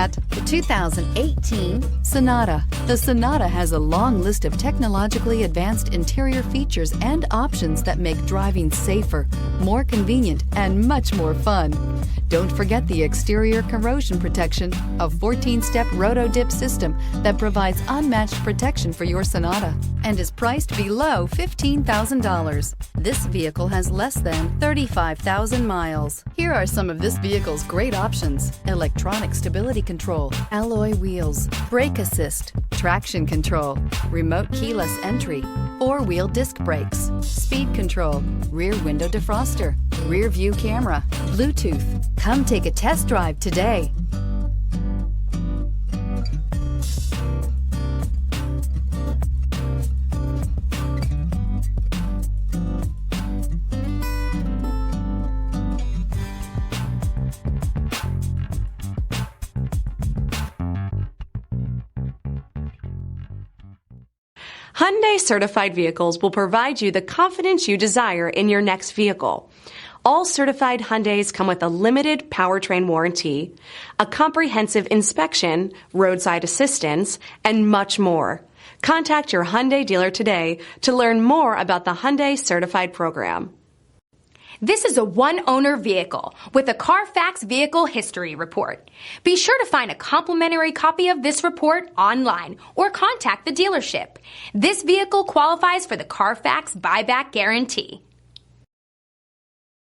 at the 2018 Sonata. The Sonata has a long list of technologically advanced interior features and options that make driving safer, more convenient, and much more fun. Don't forget the exterior corrosion protection, a 14-step roto-dip system that provides unmatched protection for your Sonata and is priced below $15,000. This vehicle has less than 35,000 miles. Here are some of this vehicle's great options: electronic stability control, alloy wheels, brake assist, traction control, remote keyless entry, four-wheel disc brakes, speed control, rear window defroster, rear view camera, Bluetooth. Come take a test drive today. Hyundai certified vehicles will provide you the confidence you desire in your next vehicle. All certified Hyundais come with a limited powertrain warranty, a comprehensive inspection, roadside assistance, and much more. Contact your Hyundai dealer today to learn more about the Hyundai certified program. This is a one-owner vehicle with a CARFAX Vehicle History Report. Be sure to find a complimentary copy of this report online or contact the dealership. This vehicle qualifies for the CARFAX Buyback Guarantee.